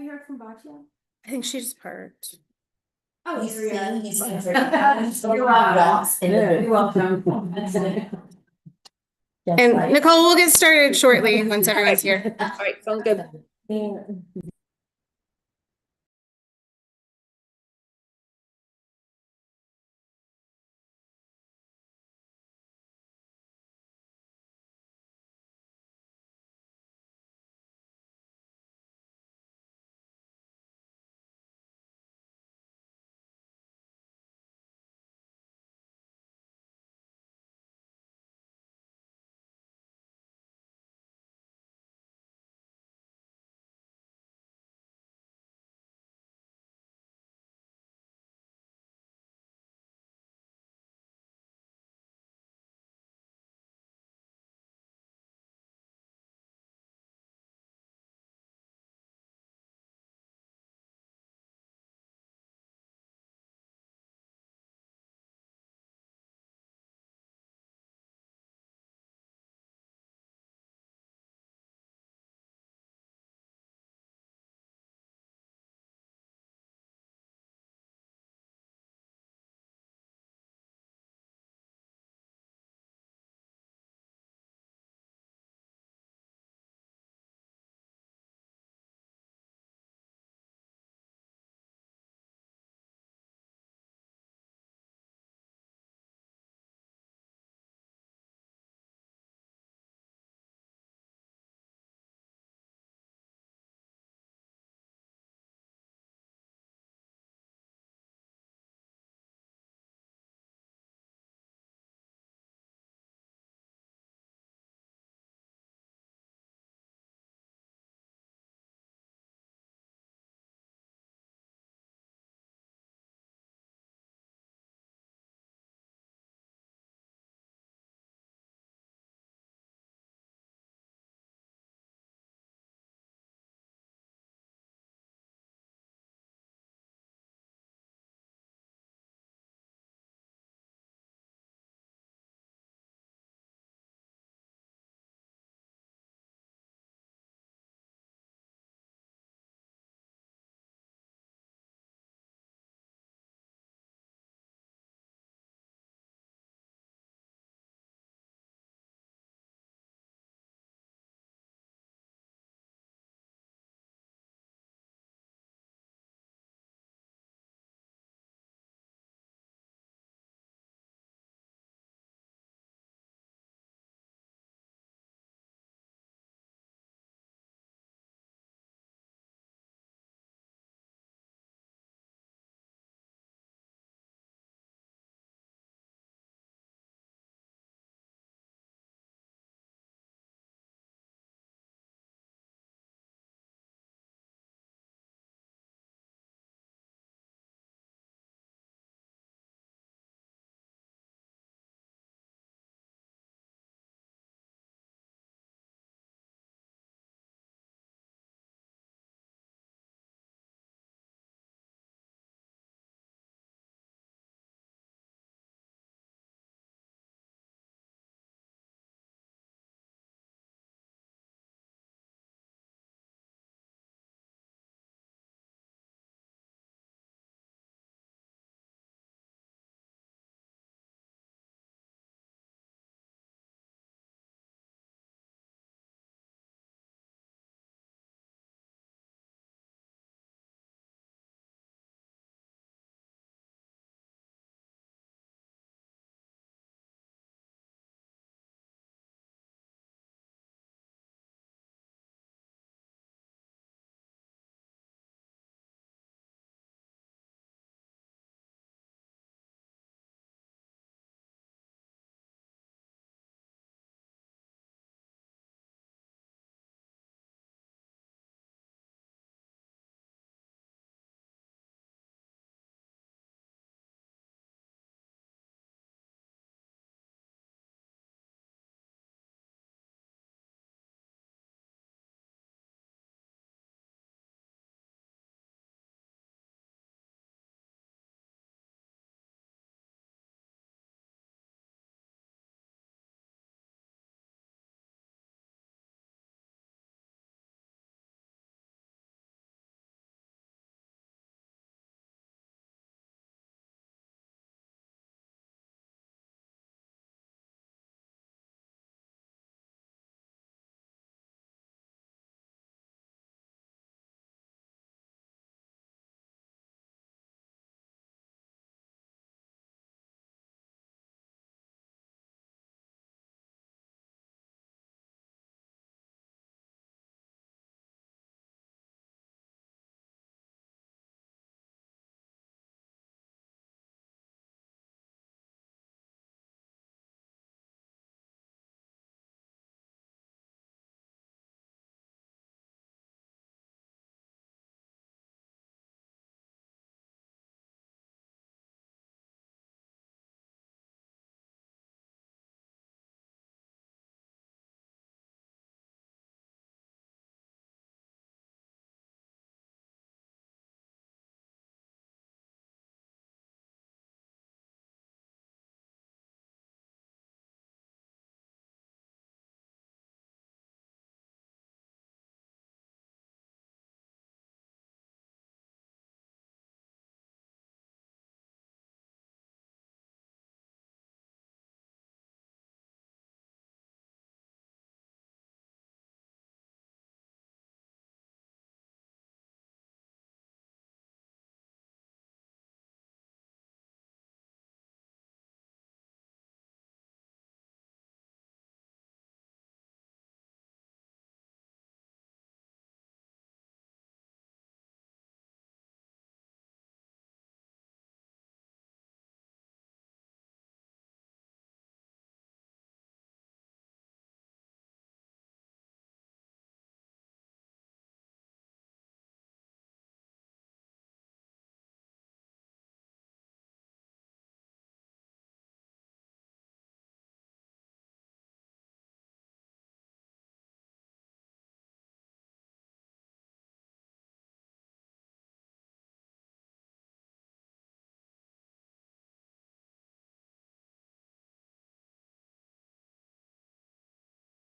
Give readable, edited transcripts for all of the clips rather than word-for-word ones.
you heard from Boccia? I think she just parked. Oh, He's yeah. he's. You're welcome. You're welcome. And Nicole, we'll get started shortly once everyone's here. All right, sounds good. Yeah.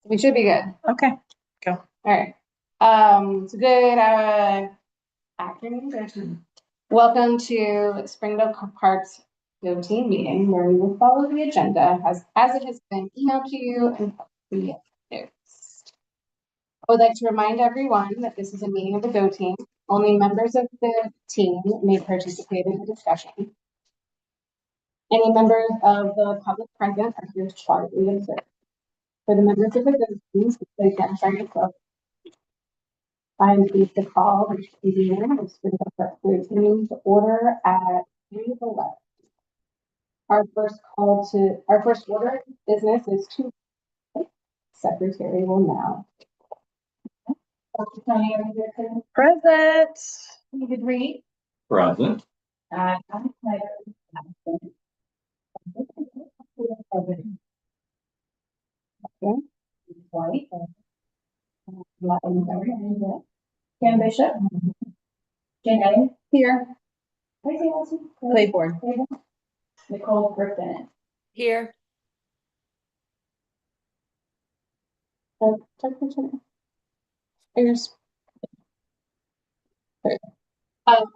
We should be good. Okay. All right. It's a good afternoon. Good afternoon. Welcome to Springdale Park's Go Team meeting, where we will follow the agenda as it has been emailed to you and publicly noticed. I would like to remind everyone that this is a meeting of the Go Team. Only members of the team may participate in the discussion. Any members of the public present are here to quietly observe. For the members of the Go Team, please identify yourself. I am pleased to call the meeting of Springdale Park Go Team to order at 3:11. Our first order of business is to secretary will now. Dr. Tony, are you here today? Present. You could read. Present. I'm Snyder. Okay. White. Ken Bishop. Jane here. Claiborne. Nicole Griffin. Here.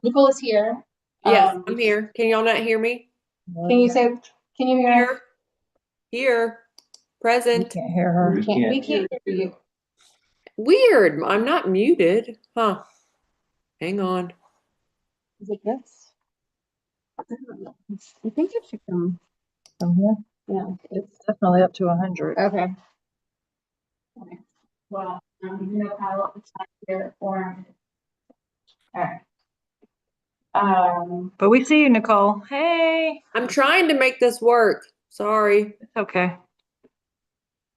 Nicole is here. Yes, I'm here. Can y'all not hear me? Can you hear us? Here, We present. can't hear her. We can't hear you. Weird, I'm not muted, huh? Hang on. Is it this? I think it should come. From here. Yeah. It's definitely up to 100. Okay. Okay. Well, you know how it's not here or. Alright. But we see you, Nicole. Hey, I'm trying to make this work. Sorry. it's okay.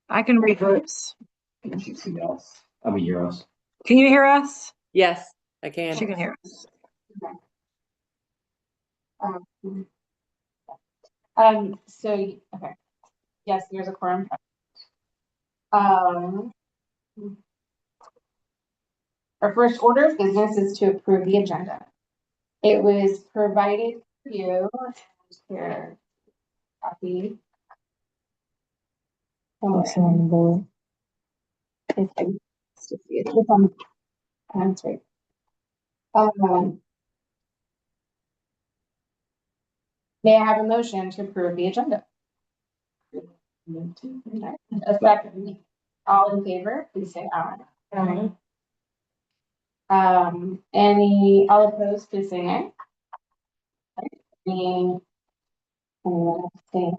I can read groups. Can you see us? I mean, hear us. Can you hear us? Yes, I can. She can hear us. So, okay. Yes, there's a quorum. Our first order of business is to approve the agenda. It was provided for you. Here, copy. It's on the board. It's on. That's right. May I have a motion to approve the agenda? A second. All in favor, please say aye. Aye. All opposed, please say nay. Anyone abstain?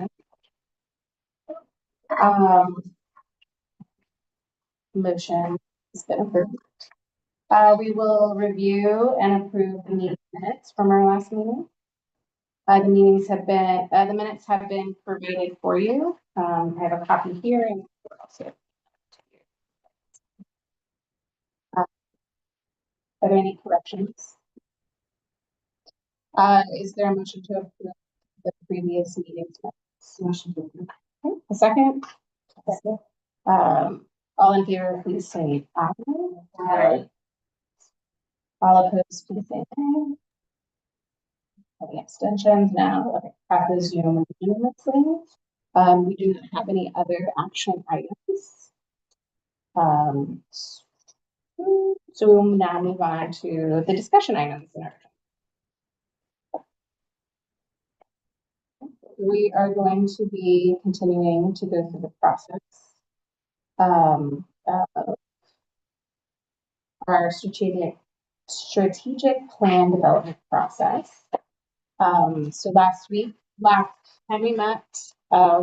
Motion has been approved. We will review and approve the meeting minutes from our last meeting. The minutes have been provided for you. I have a copy here and also. Are there any corrections? Is there a motion to approve the previous meeting's minutes? Motion to approve. Okay, a second. All in favor, please say aye. Aye. All opposed, please say nay. Any abstentions? No. Okay, passes unanimously. We do not have any other action items. So we will now move on to the discussion items in our. We are going to be continuing to go through the process. Our strategic plan development process. So last time we met,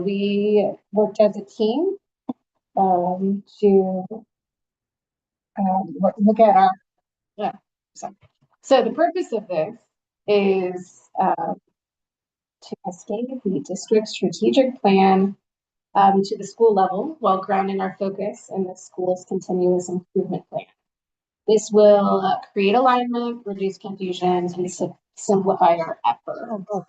we worked as a team to look at our, so the purpose of this is to cascade the district strategic plan to the school level while grounding our focus in the school's continuous improvement plan. This will create alignment, reduce confusion, and simplify our efforts.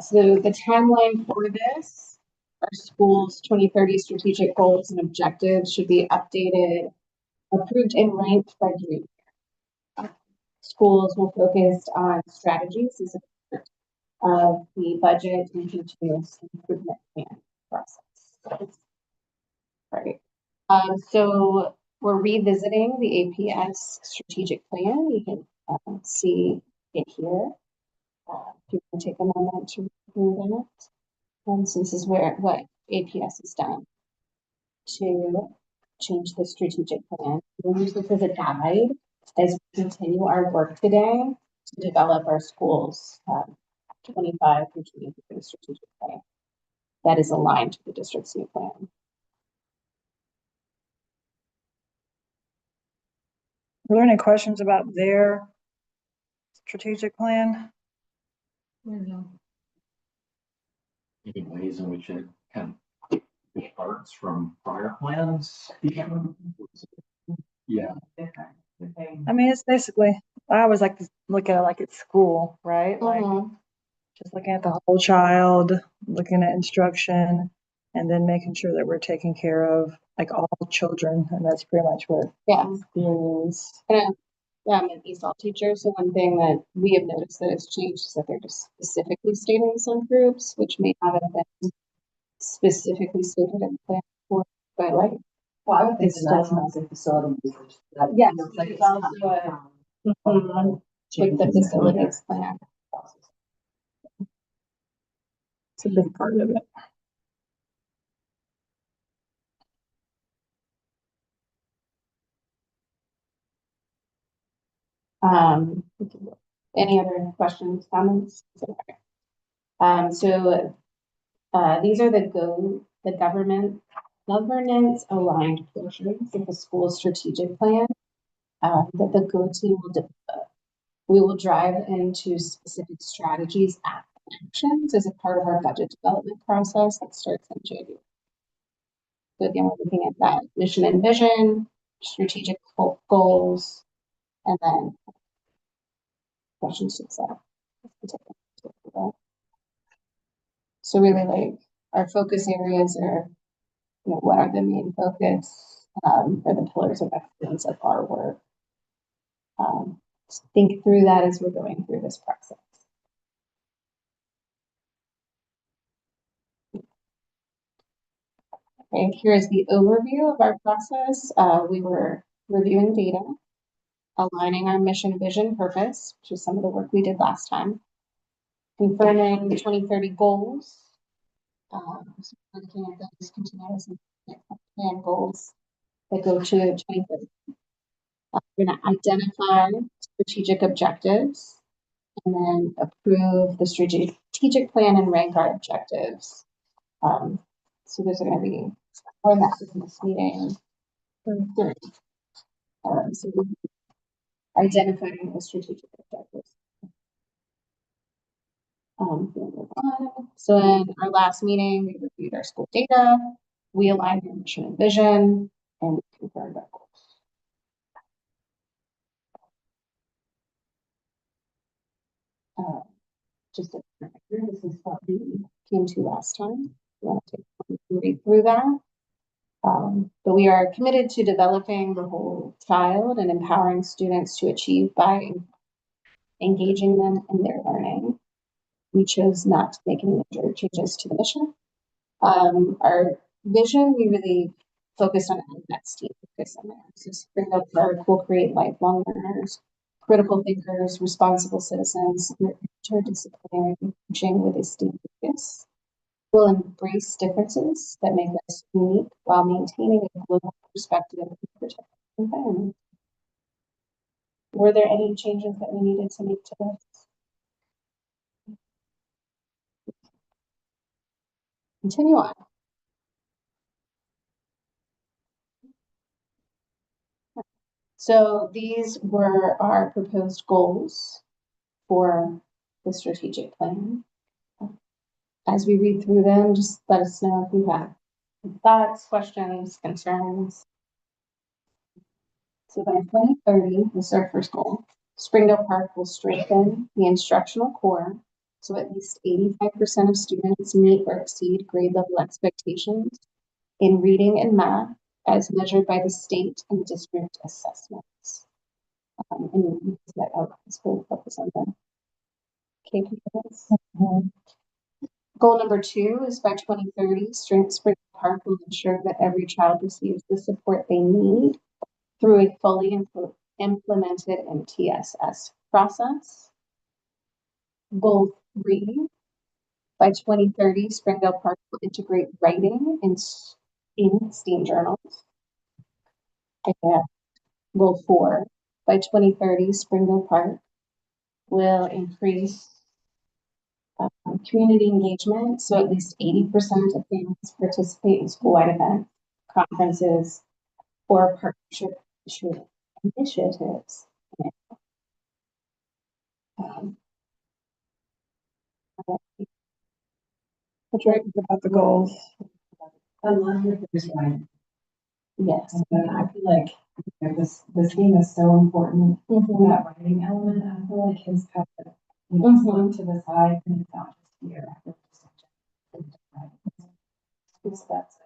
So the timeline for this, our school's 2030 strategic goals and objectives should be updated, approved and ranked by June. Schools will focus on strategies as a part of the budget and continuous improvement plan process. Right. So we're revisiting the APS strategic plan. You can see it here. If you can take a moment to review it. So this is what APS has done to change the strategic plan. We'll use this as a guide as we continue our work today to develop our schools 25 through 23 strategic plan that is aligned to the district's new plan. Are there any questions about their strategic plan? Any ways in which it can pick parts from prior plans? Yeah. I mean, it's basically, I always like to look at it like it's school, right? Like just looking at the whole child, looking at instruction, and then making sure that we're taking care of like all children. And that's pretty much what Yeah. school is. I'm an ESOL teacher, so one thing that we have noticed that has changed is that they're just specifically stating some groups, which may not have been specifically stated in the plan before, but like. Well, I would think It's that's still- not the facility users. Yes, it's also with the facilities plan. It's a big part of it. Any other questions, comments? So these are the governance aligned portions of the school strategic plan that the GO team will develop. We will drive into specific strategies and actions as a part of our budget development process that starts in January. So again, we're looking at that mission and vision, strategic goals, and then questions to set. So really like our focus areas are, what are the main focus or the pillars of excellence of our work. Think through that as we're going through this process. Okay, here's the overview of our process. We were reviewing data, aligning our mission, vision, purpose, which is some of the work we did last time, confirming the 2030 goals. So looking at those continuous plan goals that go to 2030. We're going to identify strategic objectives and then approve the strategic plan and rank our objectives. So there's going to be more that in this meeting. So identifying the strategic objectives. So in our last meeting, we reviewed our school data, we aligned our mission and vision, and we confirmed our goals. Just a reminder, this is what we came to last time. We want to read through that. But we are committed to developing the whole child and empowering students to achieve by engaging them in their learning. We chose not to make any major changes to the mission. Our vision, we really focused on next team focus on there. So Springdale Park will create lifelong learners, critical thinkers, responsible citizens, interdisciplinary teaching with esteemed focus. We'll embrace differences that make us unique while maintaining a global perspective and protecting the environment. Were there any changes that we needed to make to this? Continue on. So these were our proposed goals for the strategic plan. As we read through them, just let us know if you have thoughts, questions, concerns. So by 2030, this is our first goal. Springdale Park will strengthen the instructional core so at least 85% of students meet or exceed grade level expectations in reading and math as measured by the state and district assessments. And that outcomes will focus on the KPIs. Goal number 2 is by 2030, Spring Park will ensure that every child receives the support they need through a fully implemented MTSS process. Goal 3, by 2030, Springdale Park will integrate writing in STEAM journals. And goal 4, by 2030, Springdale Park will increase community engagement, so at least 80% of families participate in school-wide events, conferences, or partnership initiatives. What's right about the goals? I love your first one. Yes. And I feel like this theme is so important. Mhm. That writing element, I feel like kids have to, Mhm. look to the side and it's not just here. I feel just that's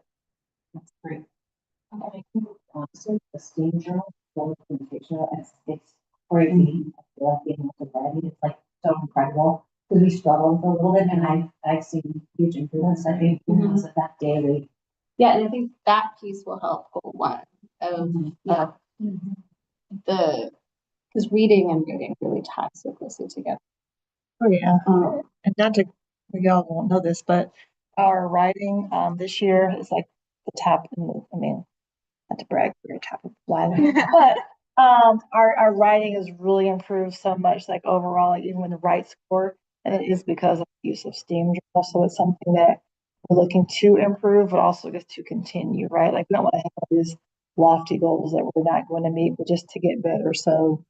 great. I think honestly, the STEAM journal, the presentation, it's crazy. I feel like being able to write it's like so incredible because we struggle with it a little bit, and I've seen huge improvements. I think because of that daily. Yeah, and I think that piece will help goal 1 of the, because reading and writing really ties so closely together. Oh, yeah. And not to, y'all won't know this, but our writing, this year is like the top in the, I mean, not to brag, we're top of the line, but, our writing has really improved so much, like overall, like even with the right score, and it is because of the use of STEAM journals. So it's something that we're looking to improve, but also just to continue, right? Like we don't want to have all these lofty goals that we're not going to meet, but just to get better. So,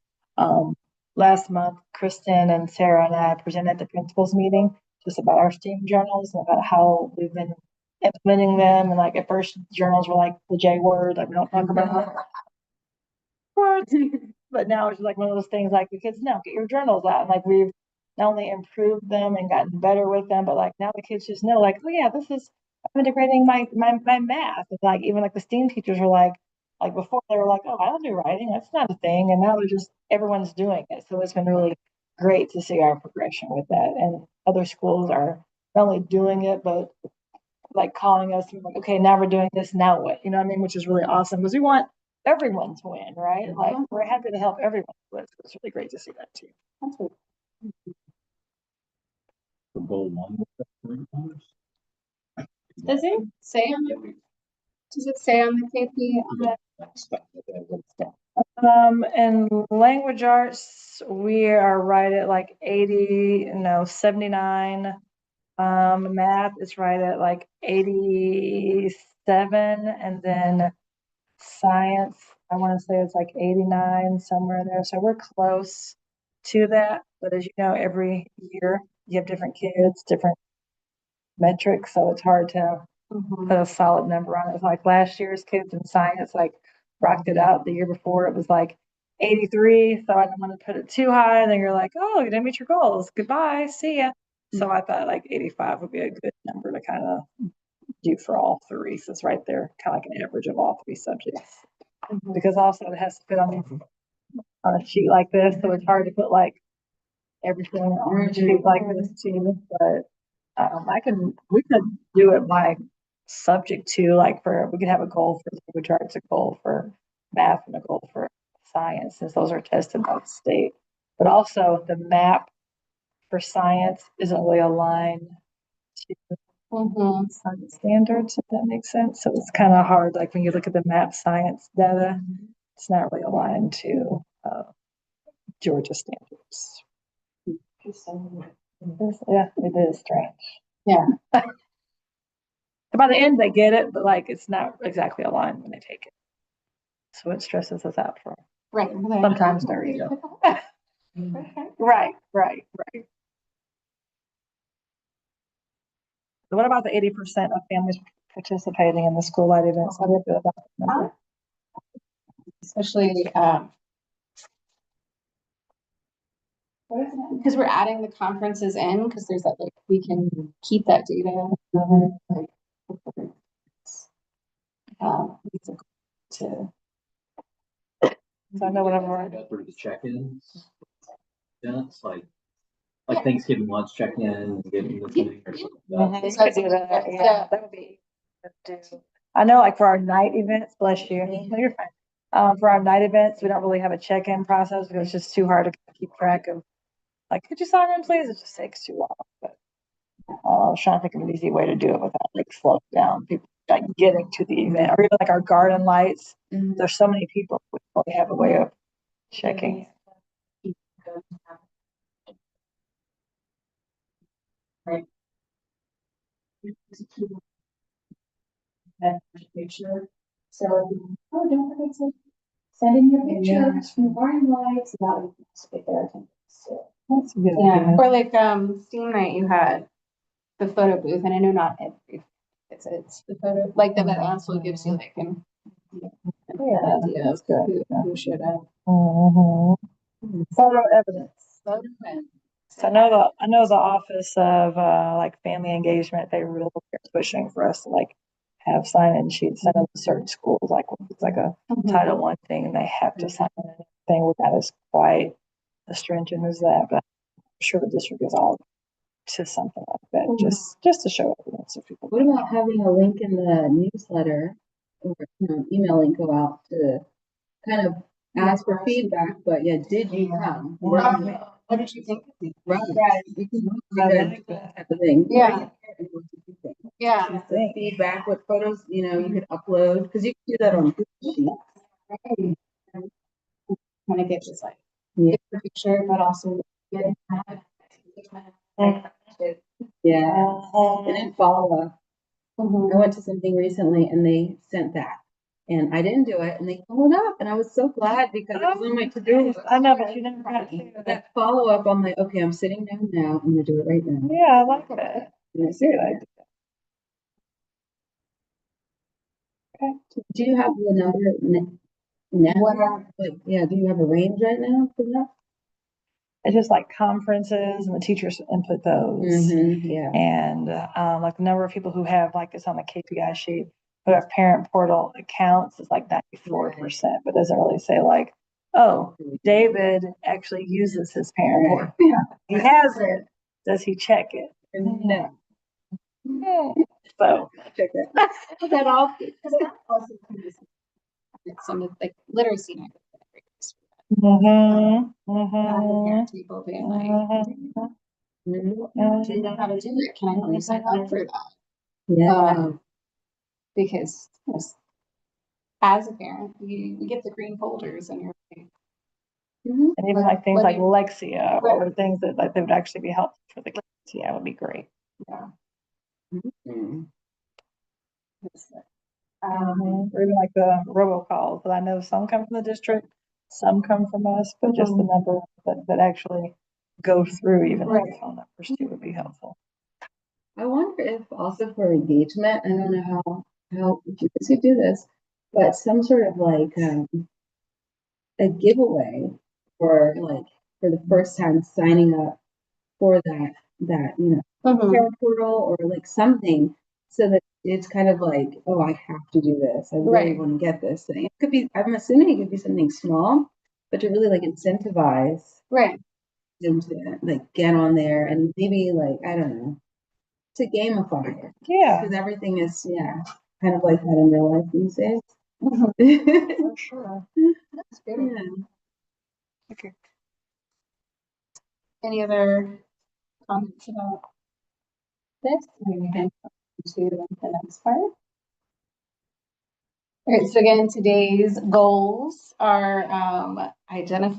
last month, Kristen and Sarah and I presented at the principals meeting just about our STEAM journals and about how we've been implementing them. And like at first, journals were like the J word, like we don't talk about words. But now it's like one of those things like the kids know, get your journals out. And like we've not only improved them and gotten better with them, but like now the kids just know, like, oh yeah, this is I'm integrating my math. It's like even like the STEAM teachers are like before they were like, oh, I don't do writing, that's not a thing. And now they're just everyone's doing it. So it's been really great to see our progression with that. And other schools are not only doing it, but like calling us and like, okay, now we're doing this, now what? You know what I mean? Which is really awesome because we want everyone to win, right? Like we're happy to help everyone win. So it's really great to see that too. That's what- For goal 1. Does it say on the, does it say on the KP on the? In language arts, we are right at like 80, no, 79. Math is right at like 87, and then science, I want to say it's like 89, somewhere in there. So we're close to that. But as you know, every year you have different kids, different metrics, so it's hard to put a solid number on it. It's like last year's kids in science, like rocked it out. The year before it was like 83. So I didn't want to put it too high. And then you're like, oh, you didn't meet your goals. Goodbye. See ya. So I thought like 85 would be a good number to kind of do for all three. So it's right there, kind of like an average of all 3 subjects. Because also it has to fit on a sheet like this. So it's hard to put like everything on a sheet like this too. But we could do it by subject too, like we could have a goal for language arts, a goal for math, and a goal for science, since those are tested by the state. But also the map for science isn't really aligned to science standards, if that makes sense. So it's kind of hard, like when you look at the map science data, it's not really aligned to Georgia standards. Yeah, it is strange. Yeah. By the end, they get it, but like it's not exactly aligned when they take it. So it stresses us out for Right. sometimes no reason. Right. So what about the 80% of families participating in the school-wide events? How do you feel about that number? Especially, because we're adding the conferences in, because there's that, like, we can keep that data. Like, to So I know whatever. Go through the check-ins. Then it's like like Thanksgiving lunch check-in and getting the thing or something like You that. could do that, yeah, that would be. good to do. I know like for our night events, bless you, no, you're fine. For our night events, we don't really have a check-in process because it's just too hard to keep track of. Like, could you sign in, please? It just takes too long, but. I was trying to think of an easy way to do it without like slowing down people like getting to the event or even like our garden lights. There's so many people, we probably have a way of checking. That picture. So, oh, don't forget to send in your pictures from barn lights, that would get their attention. So, That's a good Yeah, idea. or like, steam night, you had the photo booth, and I know not every, it's the photo, like that also gives you like an Yeah, idea that's of good. who should have. Mhm. Photo evidence. So I know the Office of like Family Engagement, they really are pushing for us to like have sign-in sheets. I know certain schools, like when it's like a Title I thing, and they have to sign in anything with that is quite as stringent as that, but I'm sure the district is all to something like that, just to show evidence of people. What about having a link in the newsletter or, email link go out to kind of ask for feedback, but yeah, did you come? Right. What did you think? Right. You can do I that like that. type of thing. Yeah. Yeah. Yeah. Think. Feedback, what photos, you could upload, because you can do that on Google Sheets. Kind of get just like, Yeah. get the picture, but also get. Yeah. And then follow up. Mhm. I went to something recently and they sent that. And I didn't do it and they followed up and I was so glad because it was on my to-do list. I know, but you never got to. That follow up, I'm like, okay, I'm sitting down now, I'm gonna do it right now. Yeah, I like that. And I did. Okay. Do you have the number now? Like, yeah, do you have a range right now for that? It's just like conferences and the teachers input those. Yeah. And like the number of people who have like this on the KPI sheet, who have parent portal accounts is like 94%, but doesn't really say like, oh, David actually uses his parent portal. Yeah, he has it. Does he check it? No. So Check that. That all, because that also some of like literacy night. mhm, Have the mhm, parent table being like, Mhm. do you know how to do it? Can I help you sign up for that? Yeah. Because yes, as a parent, you get the green folders and you're like, Mhm. and even like things like Let Lexia or things that like they would actually be helpful for the kids. Yeah, would be great. yeah. Mhm. Or even like the robocalls, but I know some come from the district, some come from us, but just the number that actually go through even like the phone numbers too would be helpful. I wonder if also for engagement, I don't know how if you guys could do this, but some sort of like a giveaway for the first time signing up for that parent portal or like something so that it's kind of like, oh, I have to do this. I really Right. want to get this thing. It could be, I'm assuming it could be something small, but to really like incentivize Right. them to like get on there and maybe like, I don't know, to gamify it. Yeah, Because everything is, kind of like that in real life these days. for sure. That's good. Yeah. Okay. Any other comments about this? We can go to the next part. All right, so again, today's goals are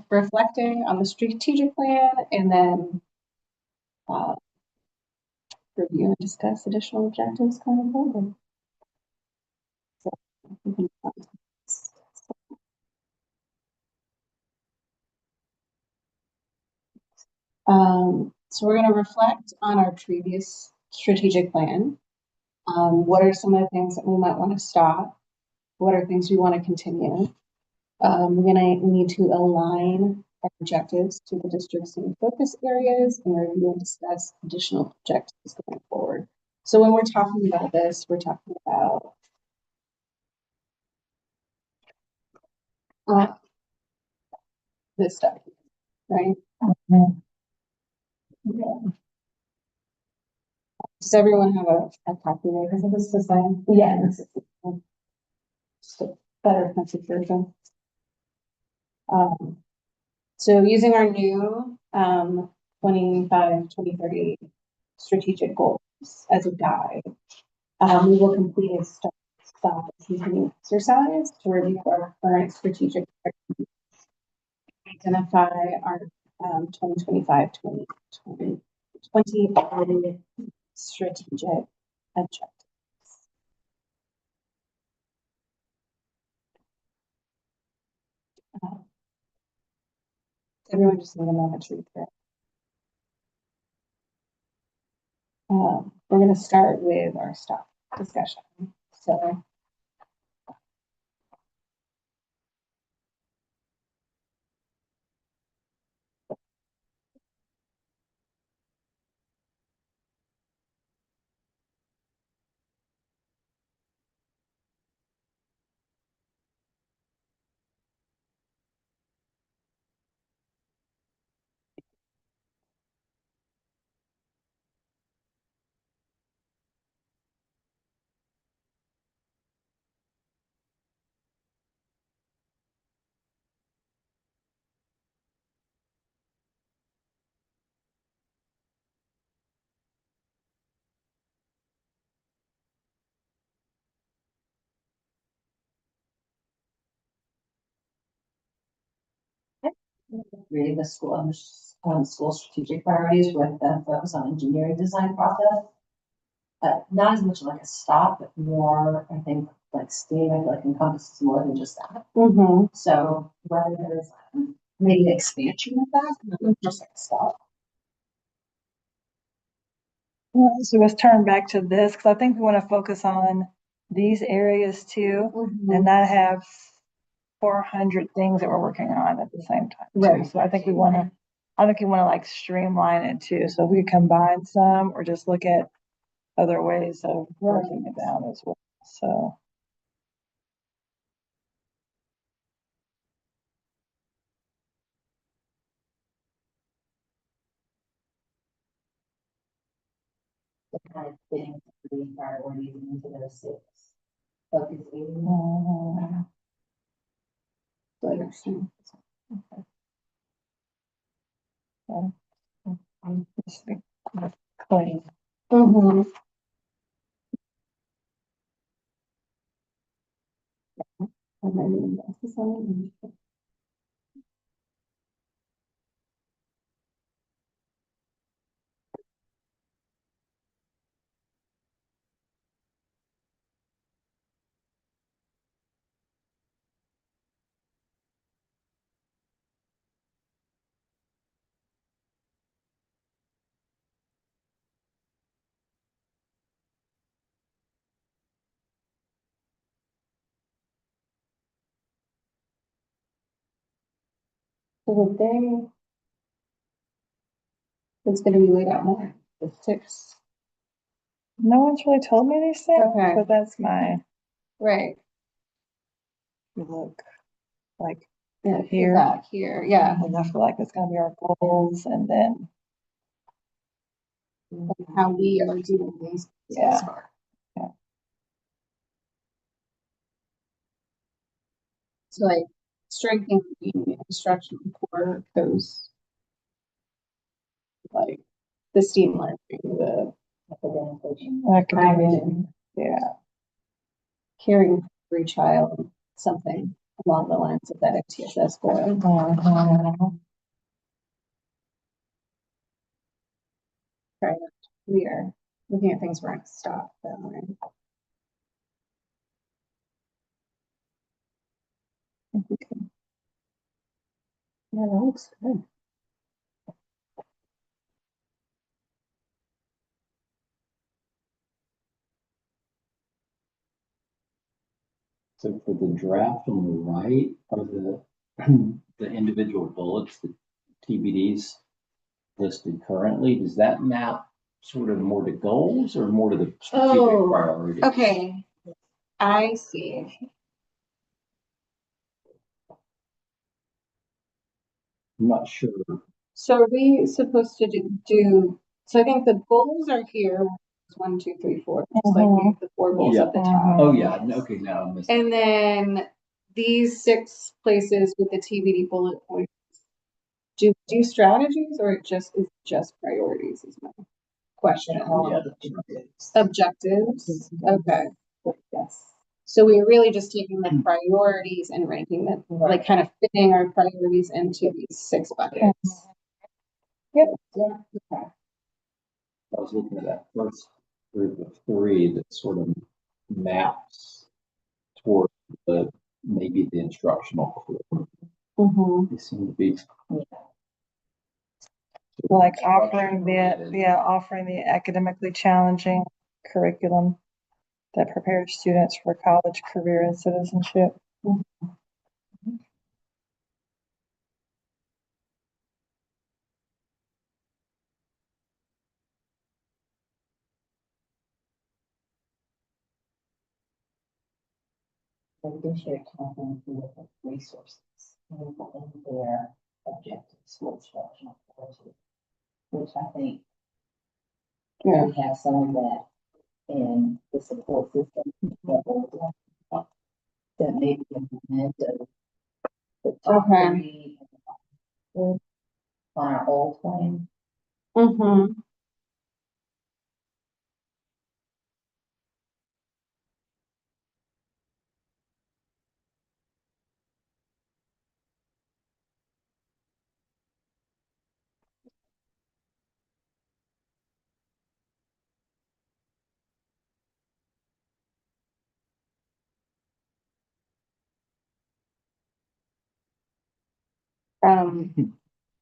reflecting on the strategic plan and then review and discuss additional objectives going forward. So, we can so we're going to reflect on our previous strategic plan. What are some of the things that we might want to stop? What are things we want to continue? We're going to need to align our objectives to the district's new focus areas and review and discuss additional objectives going forward. So when we're talking about this, we're talking about this stuff, right? Does everyone have a copy there? Because it was the same. Yeah. Just a better message version. So using our new 2030 strategic goals as a guide, we will complete a stop continuing exercise to review our current strategic priorities, identify our 2025-2030 strategic objectives. Everyone just need a moment to read through it. We're going to start with our stop discussion. So reading the school strategic priorities with the focus on engineering design process. Not as much like a stop, but more, I think, like STEAM, I feel like encompasses more than just that. So whether there's maybe an expansion of that, not just like a stop. Well, so let's turn back to this, because I think we want to focus on these areas too, and not have 400 things that we're working on at the same time. too. Right. So I think we want to like streamline it too. So if we combine some or just look at other ways of breaking it down as well. So. The kind of fitting the priorities into those six focusing. So I understand. Clean. So would they, it's gonna be laid out more, the six. No one's really told me these things, Okay. but that's my Right. look. Like Yeah, here. back here, yeah. And I feel like it's gonna be our goals, and then How we are doing things. Yeah. So like strengthening the instructional core, those like the STEAM learning, the academic, yeah. caring for every child, something along the lines of that MTSS score. Right. We are looking at things we're going to stop that way. Yeah, that looks good. So for the draft on the right are the individual bullets, the TBDs listed currently. Does that map sort of more to goals or more to the strategic Oh, priorities? Okay, I see. I'm not sure. So are we supposed to do, so I think the goals are here, 1, 2, 3, 4, just like we have the 4 goals at the top. Oh, yeah, okay, now I'm missing. And then these 6 places with the TBD bullet points. Do strategies or is just priorities is my question. All Yeah. of the Objectives, okay. yes. So we're really just taking the priorities and ranking them, like kind of fitting our priorities into these 6 buckets. Yeah, okay. I was looking at that first group of 3 that sort of maps toward maybe the instructional core. Mm-hmm. They seem to be. Like offering the academically challenging curriculum that prepares students for college, career, and citizenship. So this year, talking with the resources and their objectives for instructional quality, which I think we have some of that in the support system that maybe implement the top Okay. 3 on our old plan. Mm-hmm.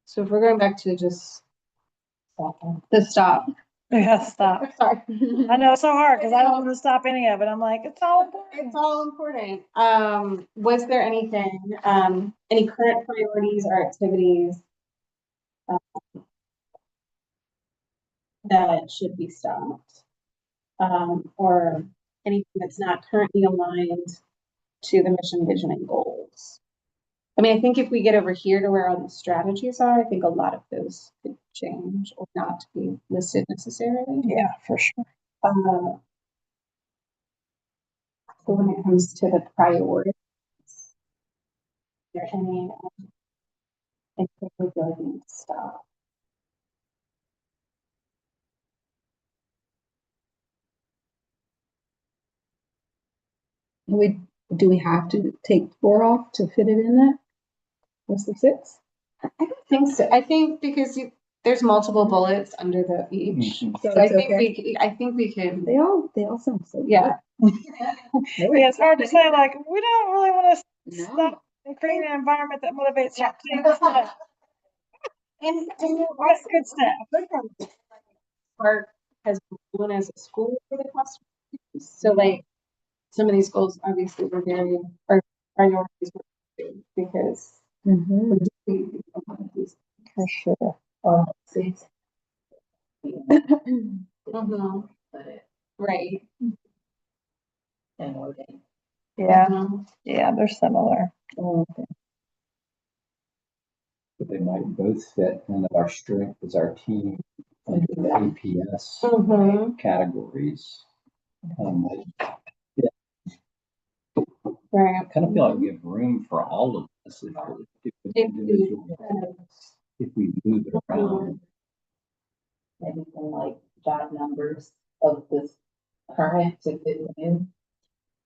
So if we're going back to just the stop. Yeah, stop. Sorry. I know it's so hard because I don't want to stop any of it. I'm like, it's all important. It's all important. Was there anything, any current priorities or activities that should be stopped? Or anything that's not currently aligned to the mission, vision, and goals? I mean, I think if we get over here to where all the strategies are, I think a lot of those could change or not be listed necessarily. Yeah, for sure. So when it comes to the priorities, is there any, anything we really need to stop? Do we have to take 4 off to fit it in that? What's the 6? I don't think so. I think because there's multiple bullets under the each. Mhm. So So I it's think okay. I think we can, They all sound so good. yeah. Yeah, it's hard to say, like, we don't really want to No. stop and create an environment that motivates our kids. And That's good stuff. Park has been as a school for the past few years. So like some of these goals obviously were very, or priorities were big because Mhm. we these. For sure. Six. Mhm. But it, Right. and more than. Yeah, Mhm. yeah, they're similar. Oh, But they might both fit, and our strength is our team under the APS Mhm. categories. Like, Right. I kind of feel like we have room for all of this if we move it around. Maybe from like job numbers of this current to fit in.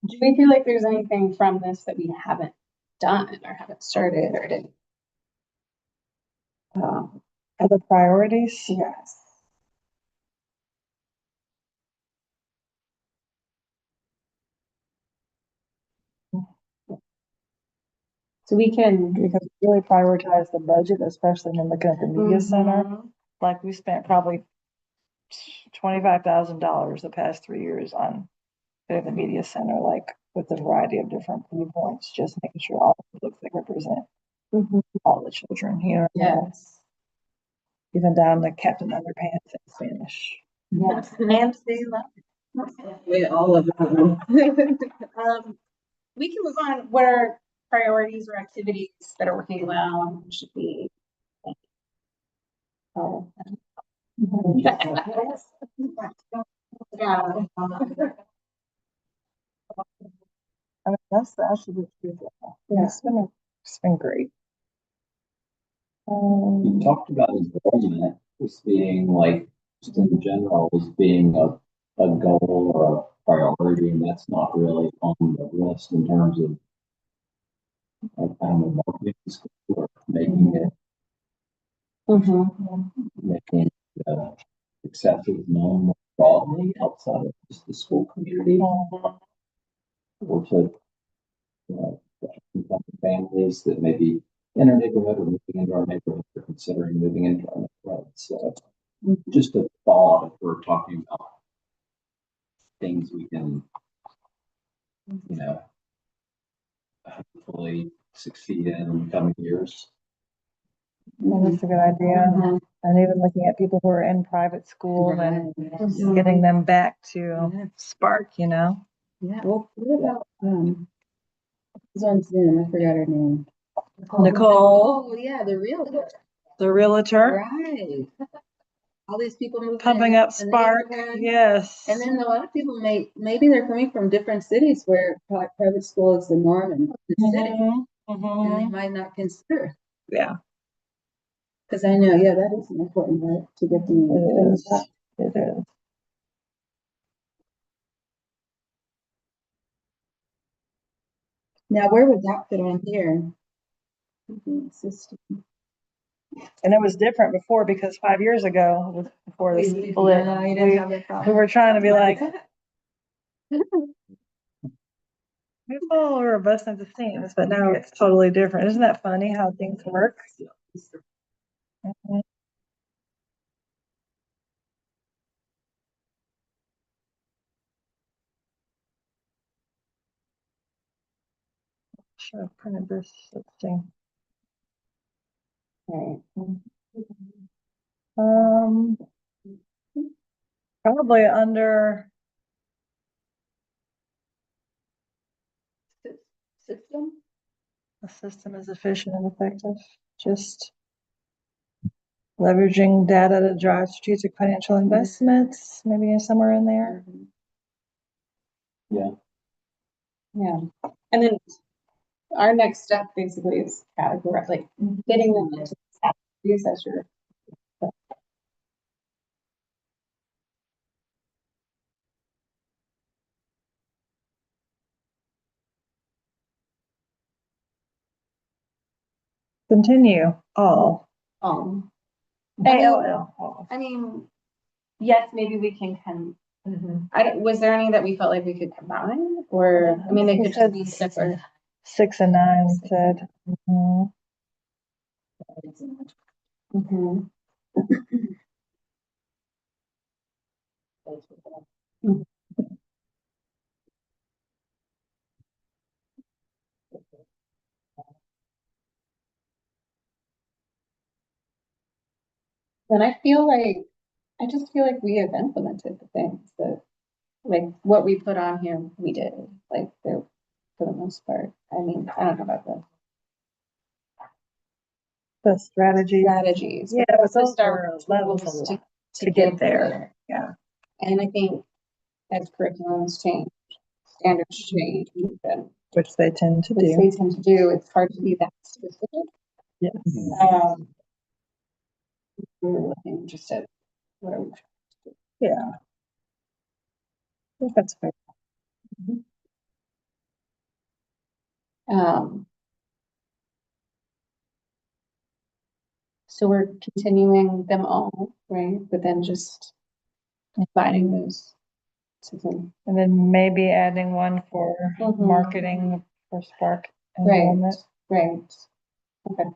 Do we feel like there's anything from this that we haven't done or haven't started or didn't? Other priorities? Yes. So we can. Because we really prioritize the budget, especially when looking at the media center. Mhm. Like we spent probably $25,000 the past 3 years on the media center, like with a variety of different viewpoints, just making sure all the books that represent Mhm. all the children here. Yes. Even down the Captain Underpants in Spanish. Yes. And they love. yeah, all of them. We can move on. What are priorities or activities that are working well should be Oh. I mean, that's actually the truth. Yeah, it's been great. You talked about enrollment as being like, just in general, as being a goal or a priority, and that's not really on the list in terms of, like, I don't know, marketing the school or making accepted known more broadly outside of just the school community, or to, families that may be in our neighborhood or moving into our neighborhood or considering moving into our neighborhood. So just a thought, if we're talking about things we can, hopefully succeed in the coming years. That's a good idea. And even looking at people who are in private school and getting them back to Spark, Yeah, well, what about, who's on Zoom? I forgot her name. Nicole, Oh, yeah, the realtor. the realtor, Right. All these people moving. pumping in up the Spark. neighborhood. Yes. And then a lot of people maybe they're coming from different cities where private school is the norm in the city, Mhm, and they mhm. might not consider. Yeah, Because I know, yeah, that is an important part to get it them. is. It is. Now, where would that fit on here? System. And it was different before because 5 years ago, before the split, we were trying to be like, people were busting at the seams, but now it's totally different. Isn't that funny how things work? Mhm. Should have printed this. Let's see. Um, probably under System? the system is efficient and effective. Just leveraging data to drive strategic financial investments, maybe somewhere in there. Yeah. Yeah, and then our next step basically is category, like getting them into categories as your. Continue all. Um, ALL. All. I mean, yes, maybe we can I don't, was there any that we felt like we could combine, or, I mean, they could just be separate. 6 and 9 said. Mhm. Mhm. And I just feel like we have implemented the things that, like, what we put on here, we did, like, for the most part. I mean, I don't know about The strategy. strategies. Yeah, but but those those are are levels tools a lot to to get there. Yeah. And I think as curriculums change, standards change, and Which they tend to which do. they tend to do, it's hard to be that specific. Yes. We were looking just at what are we. Yeah. I think that's fair. Um, so we're continuing them all, right? But then just combining those. And then maybe adding one for Mhm. marketing for Spark Right, enrollment. right. Okay.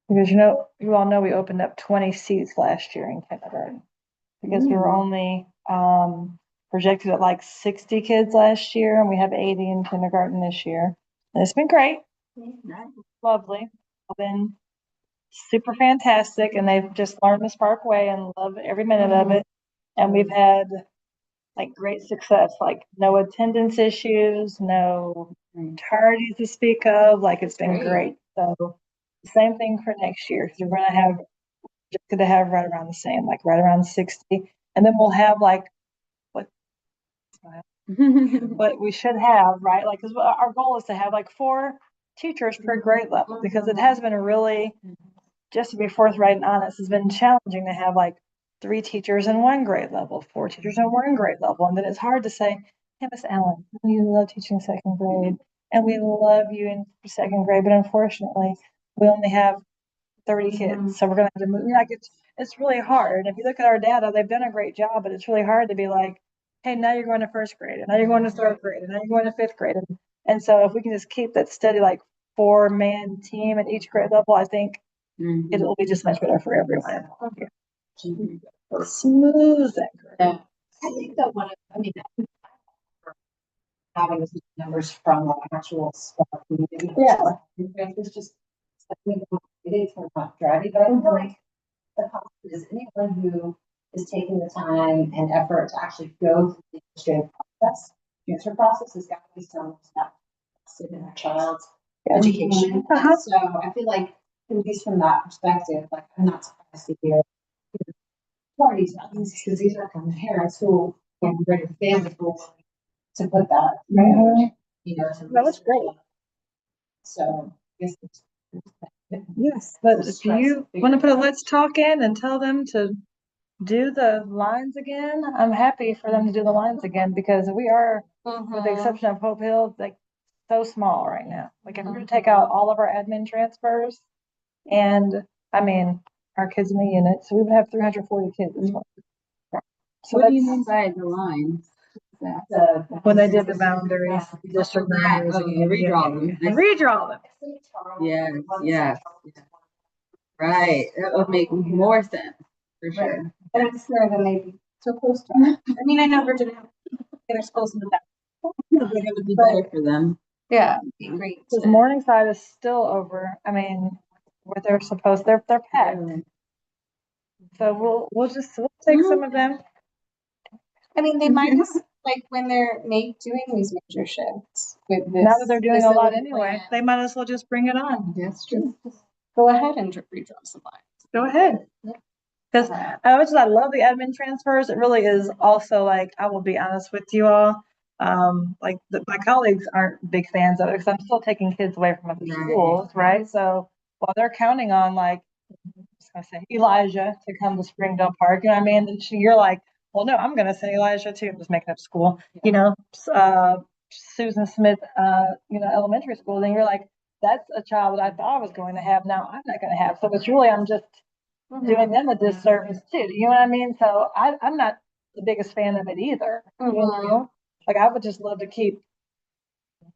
Because you all know we opened up 20 seats last year in kindergarten. Because we were only projected at like 60 kids last year and we have 80 in kindergarten this year. And it's been great. lovely. Been super fantastic, and they've just learned the Spark way and love every minute of it. And we've had like great success, like no attendance issues, no tardies to speak of. Like it's been great. So same thing for next year, because we're just gonna have right around the same, like right around 60, and then we'll have like what what we should have, right? Like, because our goal is to have like 4 teachers per grade level, because it has been a really, just to be forthright and honest, it's been challenging to have like 3 teachers in 1 grade level, 4 teachers in 1 grade level, and then it's hard to say, hey, Miss Allen, we love teaching 2nd grade, and we love you in 2nd grade, but unfortunately, we only have 30 kids, so we're gonna have to move. Like it's really hard. If you look at our data, they've done a great job, but it's really hard to be like, hey, now you're going to 1st grade, and now you're going to 3rd grade, and now you're going to 5th grade, and so if we can just keep that steady, like 4-man team at each grade level, I think it'll be just much better for everyone. Smooth that grade. Yeah. I think that having these numbers from like actual stuff. Yeah. It's just, I think it is for not driving, but I feel like the cost is anyone who is taking the time and effort to actually go through the administrative process, transfer process has got to be some stuff in our child's education. So I feel like, at least from that perspective, like I'm not surprised to hear parties about this, because these are kind of parents who can bring a family forward to put that, you know. That was great. So, I guess it's. Yes, but if you want to put a let's talk in and tell them to do the lines again, I'm happy for them to do the lines again, because we are, with the exception of Hope Hill, like so small right now. Like if we were to take out all of our admin transfers, and I mean, our kids in the unit, so we would have 340 kids this month. So What do you that's mean by the lines? when they did the boundaries, district boundaries. Oh, you redraw them. Redraw them. Yeah, yeah. Right, that would make more sense, for sure. And I'm sure that maybe so close to. I mean, I know Virginia, they're close to that. It would be better for them. Yeah, it'd be great. Because Morningside is still over. I mean, where they're supposed, they're packed. So we'll take some of them. I mean, they might just, like, when they're doing these major shifts with this. Now that they're doing a lot facility anyway, plan, they might as well just bring it on. That's true. Go ahead and redraw some lines. Go ahead. Because I love the admin transfers. It really is also like, I will be honest with you all. Like my colleagues aren't big fans of it, because I'm still taking kids away from other schools, right? So while they're counting on like, I was gonna say Elijah to come to Springdale Park, you know what I mean? And you're like, well, no, I'm gonna send Elijah too. I'm just making up school, you know, Susan Smith, elementary school. Then you're like, that's a child that I thought I was going to have. Now I'm not gonna have. So it's really, I'm just doing them a disservice too. You know what I mean? So I'm not the biggest fan of it either. You know, like I would just love to keep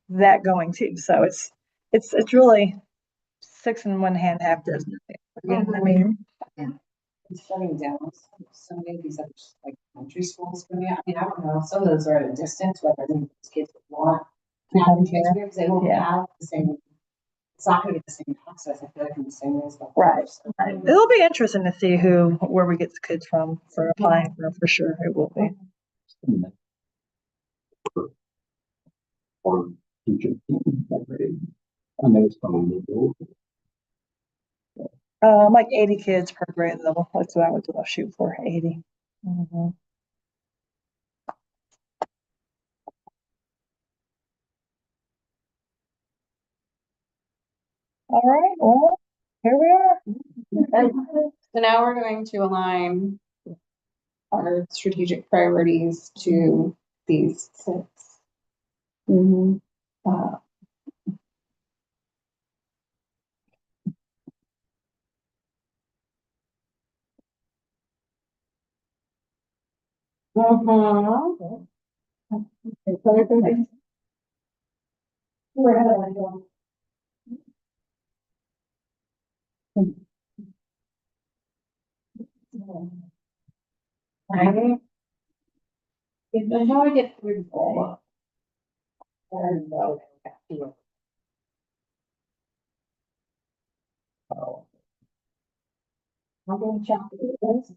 that going too. So it's really 6 in one hand, half dozen. You know what I mean? It's shutting down so many of these other like country schools for me. I mean, I don't know, some of those are at a distance, whether these kids would want to have the transfer, because they won't have the same. It's not gonna get the same access, I feel like, in the same way as before. Right. It'll be interesting to see where we get the kids from for applying for sure. It will be. Or teacher. I know it's probably new. Like 80 kids per grade level. That's what I would shoot for, 80. Mhm. All right, well, here we are. So now we're going to align our strategic priorities to these 6. Uh, Right? And how I get through the ball. I don't know. I'm gonna check this.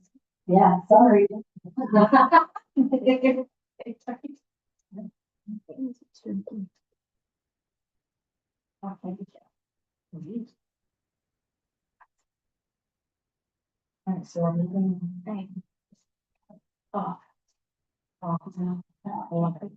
Yeah, sorry. Alright, so we're moving. Off. Off now. Yeah. Okay.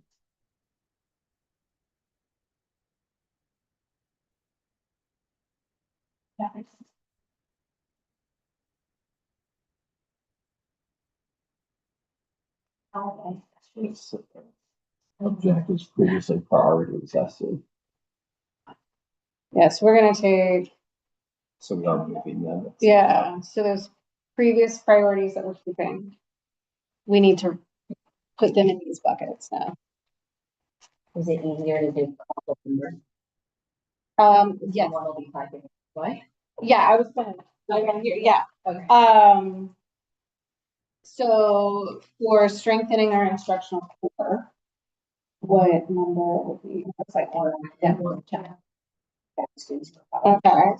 Objectives previously priorities, I see. Yes, we're gonna take, So we are moving them. yeah, so those previous priorities that we're keeping. We need to put them in these buckets now. Is it easier to do? Yes, One will be five minutes, what? yeah, I was gonna hear, yeah. Okay. So for strengthening our instructional core, what number would be, looks like one, Yeah, we'll check. Students. okay.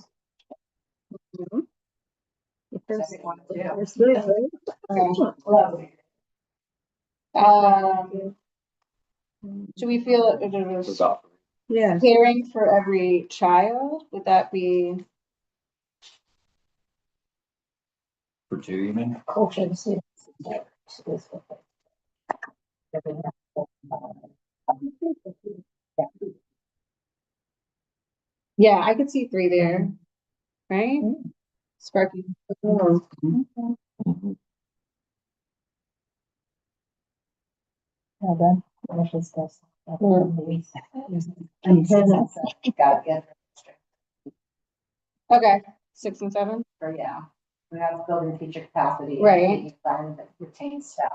Second one, too. Okay. Do we feel it was About Yeah. caring for every child? Would that be? for two, you mean? Culture, students. Yeah, I could see 3 there, right? Sparky. Mhm. Well done. Finishes this. Got it. Okay, 6 and 7. Or yeah, we have building teacher capacity. Right. Environment that retains staff.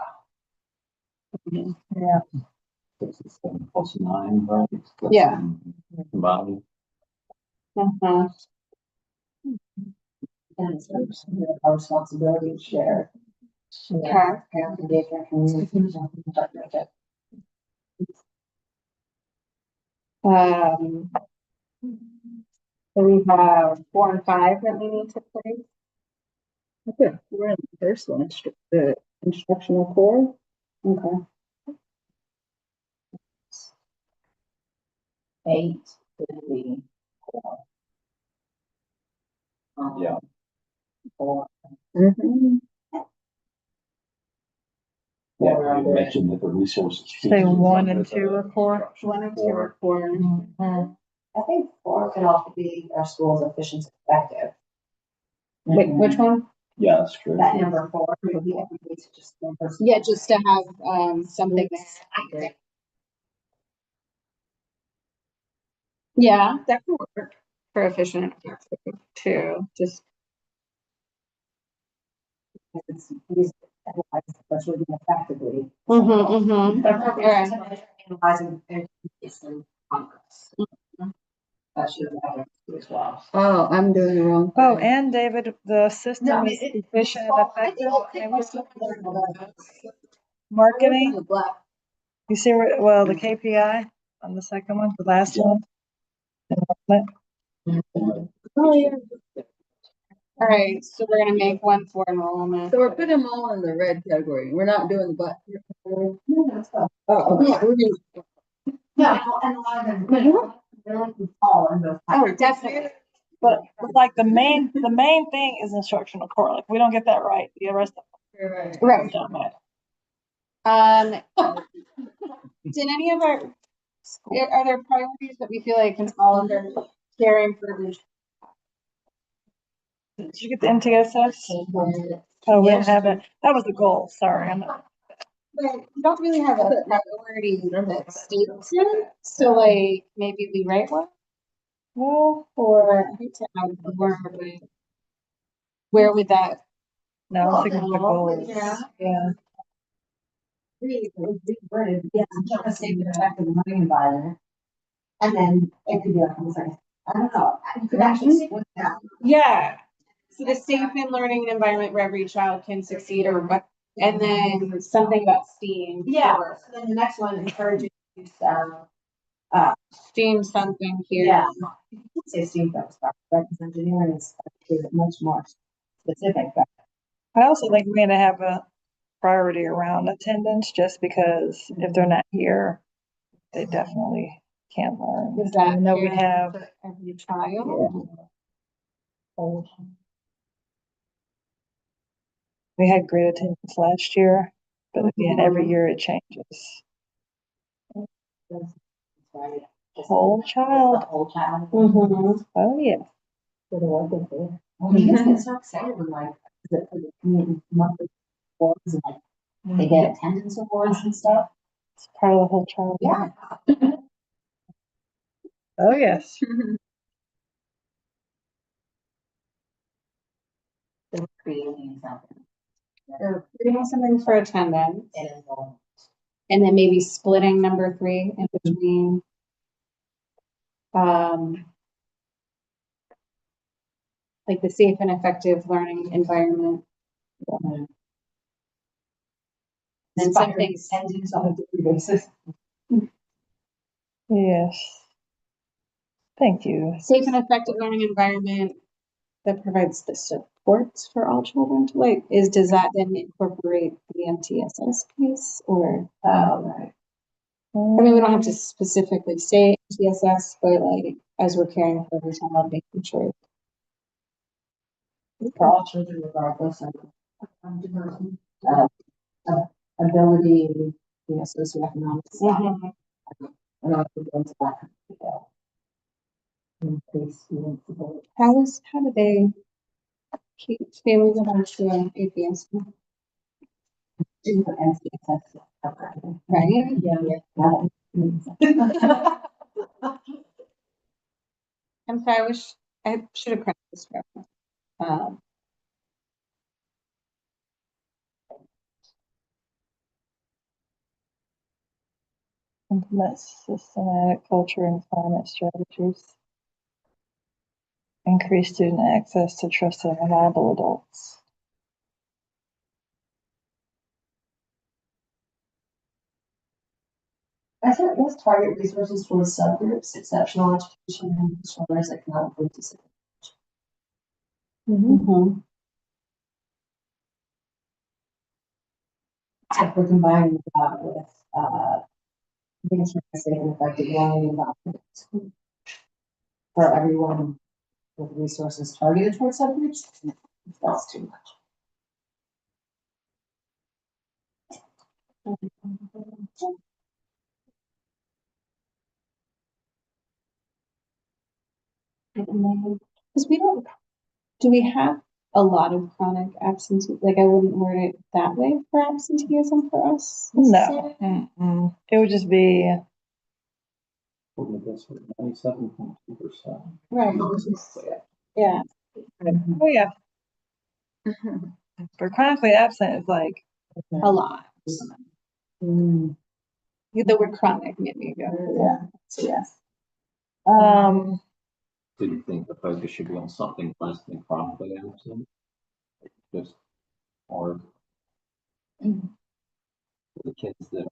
Six and seven plus nine, right? Yeah. Combined. Uh-huh. And it's our responsibility to share. Okay. Parent engagement, community. So we have 4 and 5 that we need to place. Okay, we're in the first one, the instructional core. Okay. 8 would be 4. Yeah. 4. Mm-hmm. Yeah, you mentioned that the resources. Say 1 and 2 are core. 1 and 2 are 4. I think 4 could also be our school's efficient effective. Wait, which one? Yeah, that's true. That number 4 would be everybody to just. Yeah, just to have something there. Yeah, that could work for efficient and effective too. Just It's easy, otherwise, that's really effectively. Alright. Analyzing and increasing progress. That should have as well. Oh, I'm doing the wrong. Oh, thing. and David, the system is efficient and effective. Marketing, The black. you see where, well, the KPI on the second one, the last one. Oh, yeah. Alright, so we're gonna make 1 for enrollment. So we're putting them all in the red category. We're not doing the black. No, that's fine. Oh, okay. Yeah, and a lot of them, really fall in those. Oh, definitely. But like the main thing is instructional core. Like, we don't get that right, the rest of Right. them don't matter. Did any of our, are there priorities that we feel like can fall under caring for the? Did you get the MTSS? Oh, we didn't have it. That was the goal, sorry. I'm not. We don't really have a priority that states it, so like maybe we write one, Well, or I hate to add the word, but where would that? no, I think it's the goals. Yeah. Yeah. Worded, yeah, I'm trying to say protective learning environment. And then it could be like, I'm sorry, I don't know, you could actually stick with that. Yeah, so the safe and learning environment where every child can succeed or what, and then something about STEAM. Yeah, so then the next one encourages, STEAM something here. yeah. Say STEAM focused, right, because engineering is much more specific, but I also think we need to have a priority around attendance, just because if they're not here, they definitely can't learn. Is that I know we fair have, for every child? we had great attendance last year, but again, every year it changes. Right. Whole child. The whole child. Mhm. Oh, yeah. For the work is there. Well, you guys get so excited when like, the community monthly awards and like, they get attendance awards and stuff. It's part of the whole child. Yeah. Oh, yes. They're creating something. Or creating something for attendance, It is all. and then maybe splitting number 3 in between. Um, like the safe and effective learning environment. And something, Attendance on a daily basis. Yes. Thank you. safe and effective learning environment that provides the supports for all children to like, does that then incorporate the MTSS piece or? Oh, right. I mean, we don't have to specifically say MTSS, but like, as we're caring for every child, making sure. For all children regardless of diversity, ability, you know, socioeconomic status. And I could go into that. Increase student support. How do they keep families of understanding APS, Do the NCSS program. right? Yeah. I'm sorry, I should have practiced reference. Implement systematic culture and climate strategies. Increase student access to trusted and reliable adults. I said, let's target resources towards subgroups, exceptional education, and learners that cannot afford to. Mhm. If we're combining that with, things for safe and effective learning environments for everyone with resources targeted towards subgroups, that's too much. Because do we have a lot of chronic absentee? Like, I wouldn't word it that way for absenteeism for us. No. Mm-mm. It would just be, According to this, 97.2%. Right. Yeah. oh, yeah. For chronically absent is like, A lot. Mm, The word chronic made me go. yeah, so yes. Do you think the focus should be on something less than chronically absent? Just, or the kids that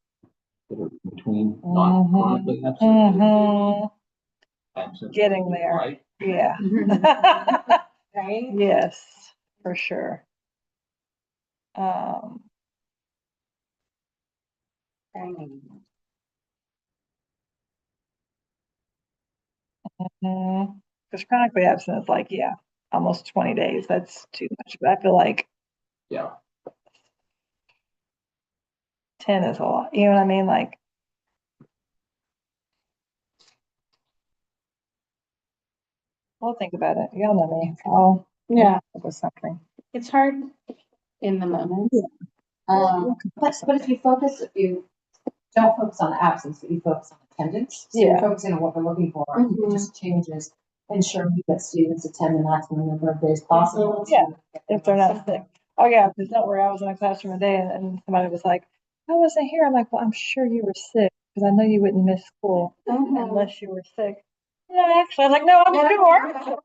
are between not Mhm. chronically absent? mhm, Absent. getting there. Right? Yeah. Right? Yes, for sure. Because chronically absent is like, yeah, almost 20 days. That's too much. But I feel like Yeah. 10 is a lot. You know what I mean? Like, we'll think about it. Y'all know me. I'll Yeah. come up with something. It's hard in the moment. But if you focus, if you don't focus on the absence, but you focus on attendance, so you're Yeah. focusing on what they're looking for, Mhm. it just changes, ensuring that students attend the maximum number of days possible. Yeah, if they're not sick. Oh, yeah, because don't worry, I was in a classroom today and somebody was like, I wasn't here. I'm like, well, I'm sure you were sick because I know you wouldn't miss school Mhm. unless you were sick. No, actually, I was like, no, I'm sure.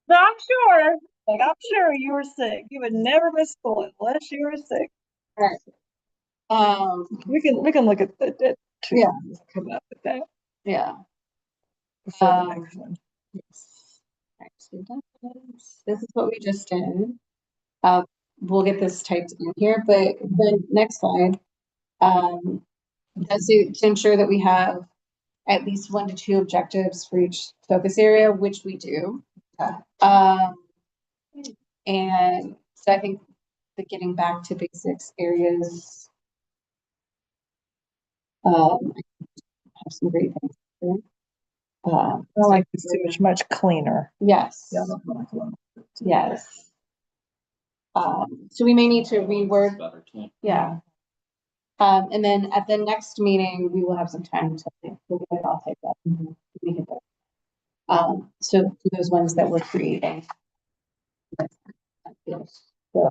No, I'm sure. Like, I'm sure you were sick. You would never miss school unless you were sick. Right. We can look at the two. Yeah. Come up with that Yeah. before the next one. Yes. Right, so we've done those. this is what we just did. We'll get this typed in here, but the next slide, does to ensure that we have at least 1 to 2 objectives for each focus area, which we do. And so I think the getting back to basics areas, have some great things. There. I like this too. It's much cleaner. Yes. Yeah, I don't like a lot. Yes. So we may need to reword, Better too. yeah. And then at the next meeting, we will have some time to, we'll get it all typed up. We can do it. So for those ones that we're creating. Yes. Yeah.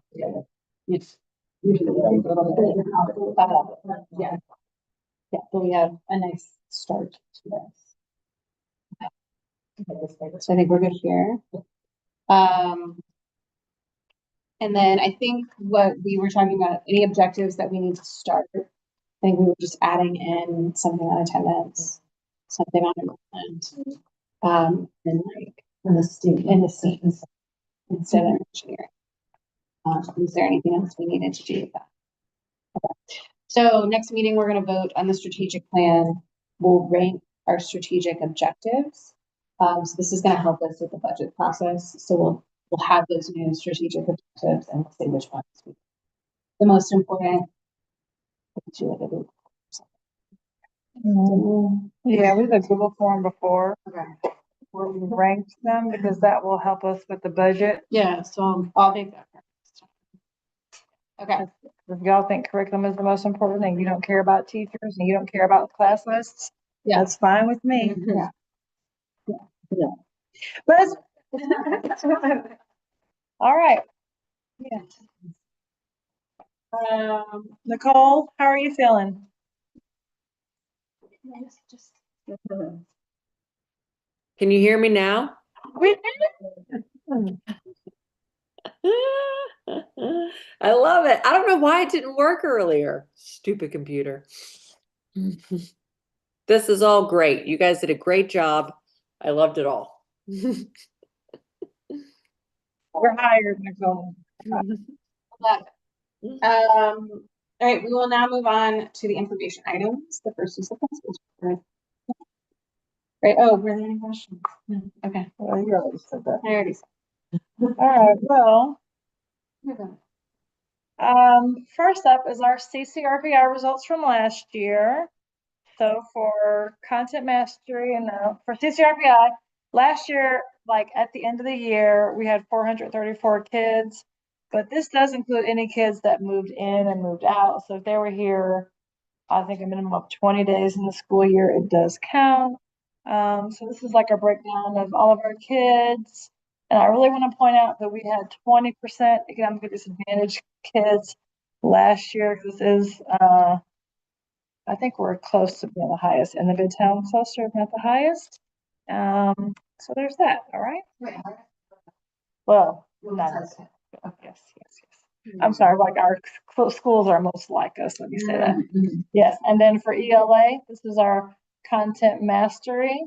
Yeah, so we have a nice start to this. So I think we're good here. And then I think what we were talking about, any objectives that we need to start, I think we were just adding in something on attendance, something on enrollment, and like in the students instead of engineering. Is there anything else we needed to do with that? Okay. So next meeting, we're going to vote on the strategic plan. We'll rank our strategic objectives. So this is going to help us with the budget process. So we'll have those new strategic objectives and we'll say which ones the most important. Yeah, we did a Google form before Okay. where we ranked them because that will help us with the budget. Yeah, so I'll make that. Okay. If y'all think curriculum is the most important and you don't care about teachers and you don't care about class lists, Yeah. that's fine with me. Yeah. Yeah. But all right. Yeah. Nicole, how are you feeling? Can you hear me now? We I love it. I don't know why it didn't work earlier. Stupid computer. This is all great. You guys did a great job. I loved it all. We're hired, Nicole. All right, we will now move on to the information items. The first is the principal's report. Right, oh, were there any questions? No. Okay, Well, you already said that. I already said. All right, well, Okay. first up is our CCRPI results from last year. So for content mastery and for CCRPI, last year, like at the end of the year, we had 434 kids, but this does include any kids that moved in and moved out. So if they were here, I think a minimum of 20 days in the school year, it does count. So this is like a breakdown of all of our kids. And I really want to point out that we had 20% economically disadvantaged kids last year. This is, I think we're close to being the highest in the Midtown cluster, if not the highest. So there's that, all right? Well, yes. I'm sorry, like our schools are most like us, let me say that. Yes, and then for ELA, this is our content mastery.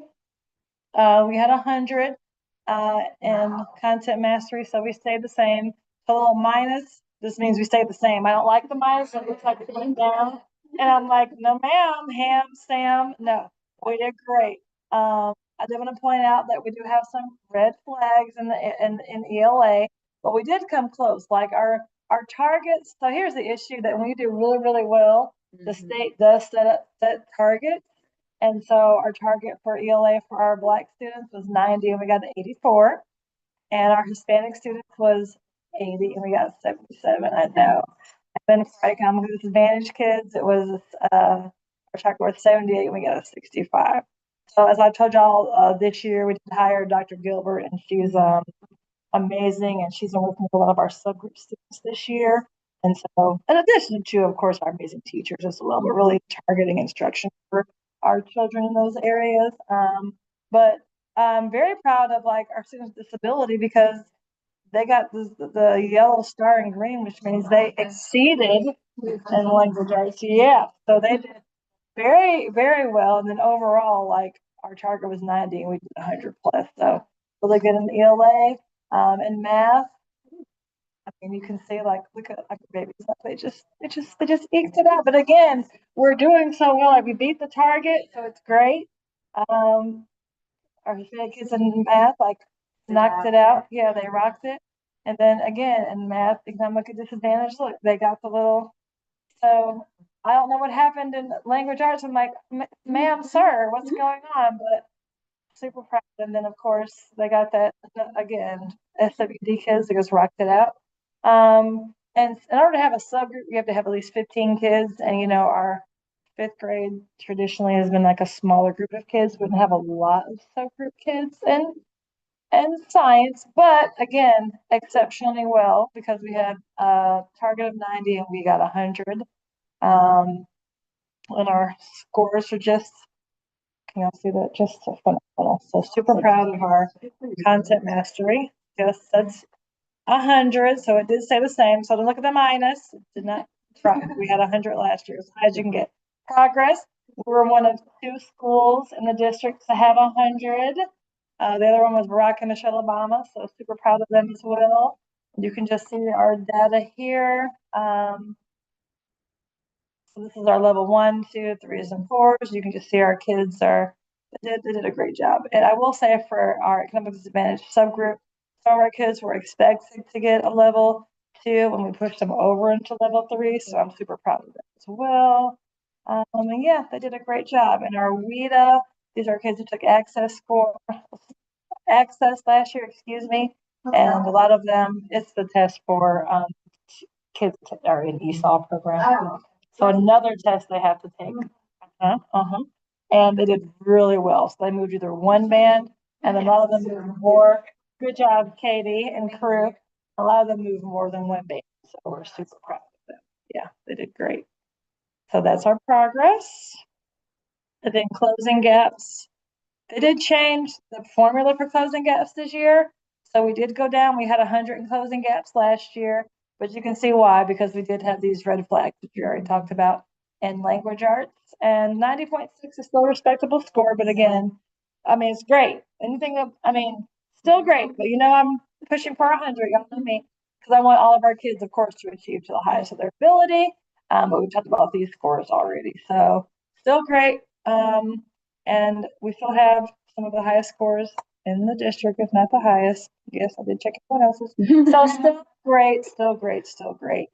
We had 100 in content mastery, so we stayed the same. A little minus, this means we stayed the same. I don't like the minus, it looks like it went down. And I'm like, no ma'am, Sam, no, we did great. I did want to point out that we do have some red flags in ELA, but we did come close. Like our targets. So here's the issue that when you do really, really well, the state does set targets. And so our target for ELA for our Black students was 90 and we got 84. And our Hispanic students was 80 and we got 77, I know. And then for economically disadvantaged kids, it was our target was 78 and we got a 65. So as I told y'all, this year we did hire Dr. Gilbert and she's amazing and she's been working with a lot of our subgroup students this year. And so in addition to, of course, our amazing teachers as well, we're really targeting instruction for our children in those areas. But I'm very proud of like our students with disability because they got the yellow star and green, which means they exceeded in language arts. Yeah, so they did very, very well. And then overall, like our target was 90 and we did 100 plus. So really good in the ELA. In math, I mean, you can see like, look at like babies, they just eked it out. But again, we're doing so well. Like we beat the target, so it's great. Um, our Hispanic kids in math like knocked it out. Yeah, they rocked it. And then again in math, economic disadvantage. Look, they got the little. So I don't know what happened in language arts. I'm like, ma'am, sir, what's going on? But super proud. And then of course they got that again. SWD kids, they just rocked it out. And in order to have a subgroup, you have to have at least 15 kids. And our fifth grade traditionally has been like a smaller group of kids. We didn't have a lot of subgroup kids and science, but again, exceptionally well because we had a target of 90 and we got 100. And our scores are just, can y'all see that? Just so phenomenal. So super proud of our content mastery. Yes, that's 100. So it did stay the same. So don't look at the minus. It did not drop. We had 100 last year. As high as you can get. Progress. We're one of 2 schools in the district to have 100. The other one was Barack and Michelle Obama. So super proud of them as well. You can just see our data here. So this is our level 1, 2, 3s, and 4s. You can just see our kids they did a great job. And I will say for our economic disadvantage subgroup, some of our kids were expected to get a level 2 when we pushed them over into level 3. So I'm super proud of that as well. And yeah, they did a great job. And our WIDA, these are kids who took access last year, excuse me. And a lot of them, it's the test for kids that are in ESOL program. So another test they have to take. And they did really well. So they moved either one band, and a lot of them moved more. Good job, Katie and crew. A lot of them moved more than one band. So we're super proud of them. Yeah, they did great. So that's our progress. And then closing gaps. They did change the formula for closing gaps this year. So we did go down. We had 100 in closing gaps last year, but you can see why, because we did have these red flags that you already talked about in language arts. And 90.6 is still a respectable score, but again, I mean, it's great. Still great, but I'm pushing for 100, y'all know me, because I want all of our kids, of course, to achieve to the highest of their ability. But we talked about these scores already, so still great. And we still have some of the highest scores in the district, if not the highest. Yes, I did check everyone else's. So still great, still great, still great.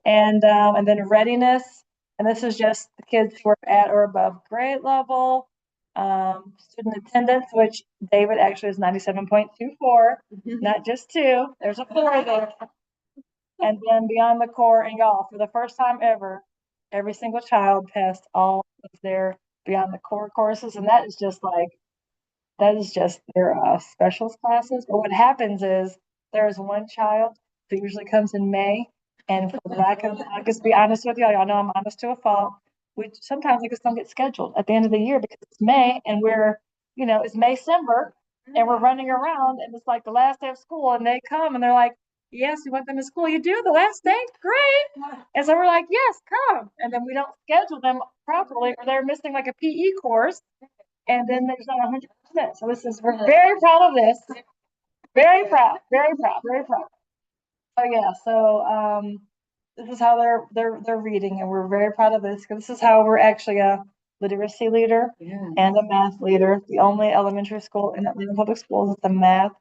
And then readiness, and this is just the kids who are at or above grade level. Student attendance, which David actually is 97.24, not just 2. There's a 4 there. And then beyond the core, and y'all, for the first time ever, every single child passed all of their beyond the core courses, and that is just their specials classes. But what happens is there's one child who usually comes in May, and for lack of, I guess, be honest with y'all know I'm honest to a fault. We sometimes just don't get scheduled at the end of the year because it's May and it's May-cember and we're running around and it's like the last day of school and they come and they're like, yes, we want them to school. You do the last day? Great. And so we're like, yes, come. And then we don't schedule them properly or they're missing like a PE course. And then there's not 100%. So we're very proud of this. Very proud, very proud, very proud. Oh yeah, so this is how they're reading, and we're very proud of this because this is how we're actually a literacy leader and a math leader. The only elementary school in Atlanta Public Schools with a math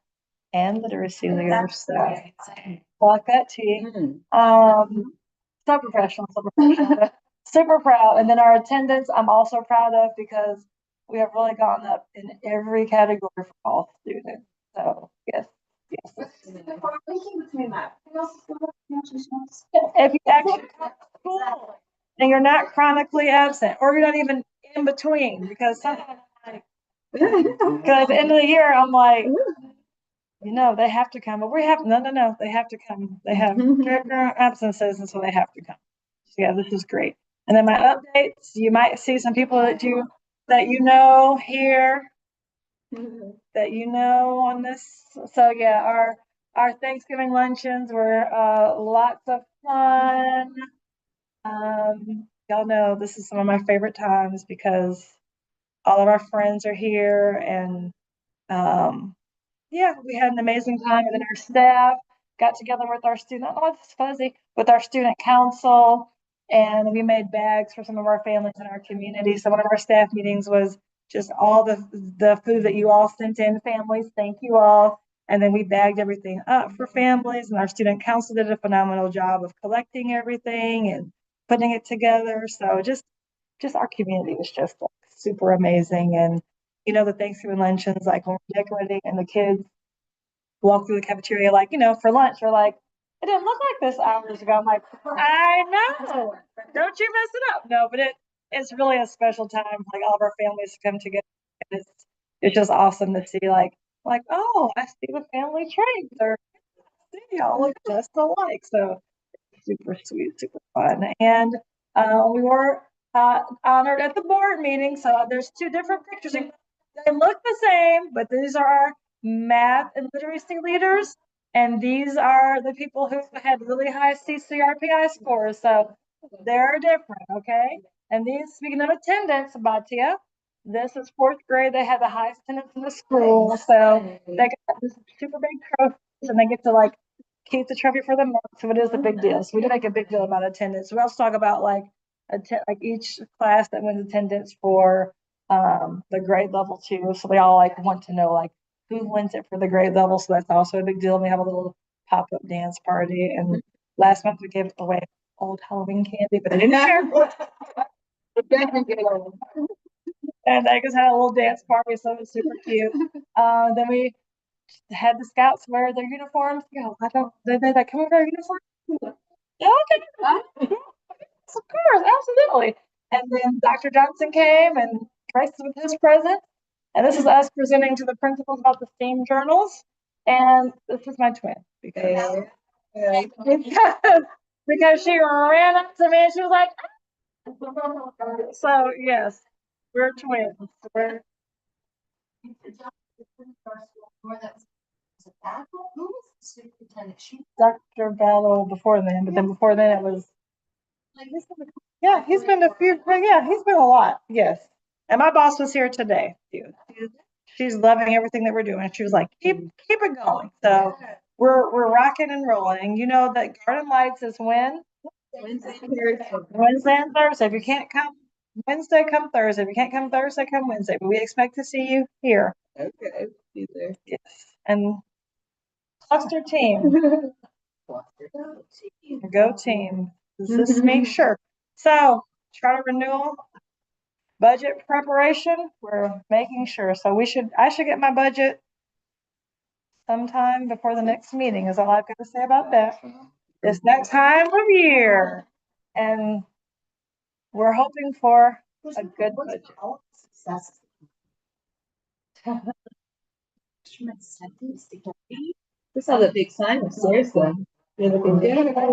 and literacy leader. So like that tea. So professional, super proud. And then our attendance, I'm also proud of because we have really gone up in every category for all students. So yes. If you actually come to school and you're not chronically absent, or you're not even in between, because sometimes because at the end of the year, I'm like, they have to come, but no, they have to come. They have current absences, and so they have to come. So yeah, this is great. And then my updates, you might see some people that here that on this. So yeah, our Thanksgiving luncheons were lots of fun. Y'all know this is some of my favorite times because all of our friends are here and yeah, we had an amazing time, and then our staff got together with our student, oh, it's fuzzy, with our student council, and we made bags for some of our families in our community. So one of our staff meetings was just all the food that you all sent in, families, thank you all. And then we bagged everything up for families, and our student council did a phenomenal job of collecting everything and putting it together. So just our community was just like, super amazing. And the Thanksgiving luncheons, like when we're decorating and the kids walk through the cafeteria, like, for lunch, they're like, it didn't look like this hours ago. I'm like, I know. Don't you mess it up. No, but it's really a special time, like all of our families come together. And it's just awesome to see oh, I see the family traits, or see y'all look just alike. So super sweet, super fun. And we were honored at the board meeting. So there's two different pictures. They look the same, but these are our math and literacy leaders. And these are the people who had really high CCRPI scores. So they're different, okay? And these, speaking of attendance, Batia, this is fourth grade. They had the highest attendance in the school. So they got this super big trophies, and they get to keep the trophy for the month. So it is a big deal. So we did make a big deal about attendance. We also talk about each class that wins attendance for the grade level too. So they all want to know who wins it for the grade level. So that's also a big deal. We have a little pop-up dance party. And last month we gave away old Halloween candy, but I didn't care. And I just had a little dance party, so it was super cute. Then we had the scouts wear their uniforms. Yeah, they like, come wear our uniform? Yeah, okay. Yes, of course, absolutely. And then Dr. Johnson came and graced us with his present. And this is us presenting to the principals about the STEAM journals. And this is my twin because, because she ran up to me and she was like, "Ah." So yes, we're twins. We're Dr. Battle before then, but then before then it was yeah, he's been a few, yeah, he's been a lot, yes. And my boss was here today too. She's loving everything that we're doing. She was like, keep it going. So we're rocking and rolling. You know that Garden Lights is when? Wednesday and Thursday. If you can't come Wednesday, come Thursday. If you can't come Thursday, come Wednesday. But we expect to see you here. Okay, be there. Yes. And cluster team. Go team. This is me, sure. So charter renewal, budget preparation, we're making sure. So I should get my budget sometime before the next meeting is all I've got to say about that. It's that time of year. And we're hoping for a good budget. We saw the big sign upstairs though. You're looking good. I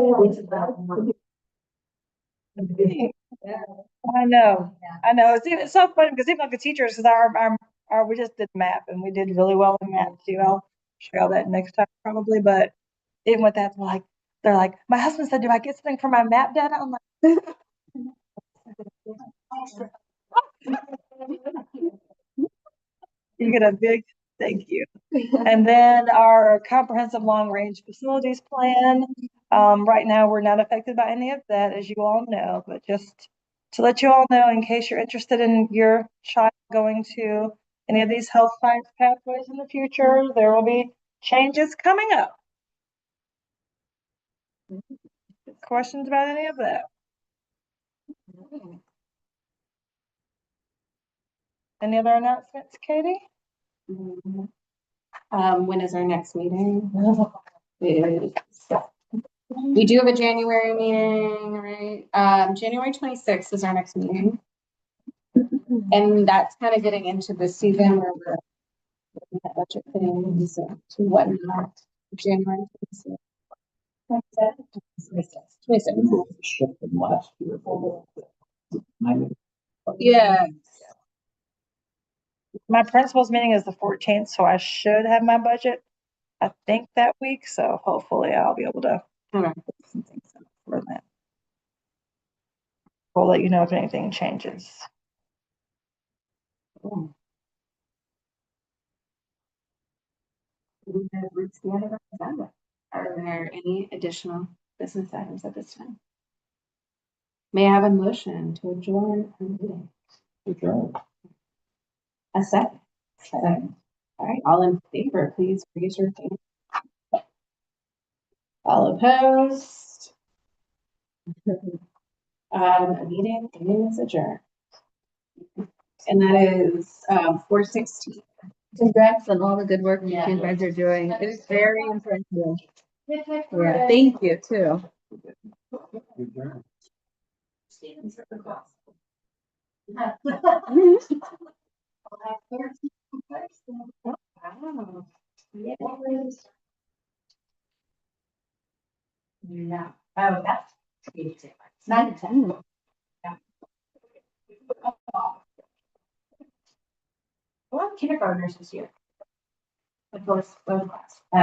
know. It's so funny because even like the teachers, because we just did math and we did really well in math too. I'll show y'all that next time probably. But even with that, they're like, my husband said, do I get something for my math data? I'm like, you get a big thank you. And then our comprehensive long range facilities plan. Right now, we're not affected by any of that, as you all know, but just to let you all know, in case you're interested in your child going to any of these health science pathways in the future, there will be changes coming up. Questions about any of that? Any other announcements, Katie? When is our next meeting? We do have a January meeting, right? January 26th is our next meeting. And that's kind of getting into the season where we're looking at budget things and whatnot. January 26th. 26th. Shift from last year. Yeah. My principal's meeting is the 14th, so I should have my budget, I think, that week. So hopefully I'll be able to Okay. put some things up for that. We'll let you know if anything changes. We have reached the end of our agenda. Are there any additional business items at this time? May I have a motion to adjourn the meeting? Adjourn. A second. Second. All right, all in favor, please raise your hand. All opposed? Meeting is adjourned. And that is 4:16. Congrats on all the good work Yeah. you guys are doing. It is very impressive. Yeah, thank you too. Adjourn. Wow. Yeah. Oh, that's. 9 to 10. A lot of kindergartners this year. Like both class. Oh.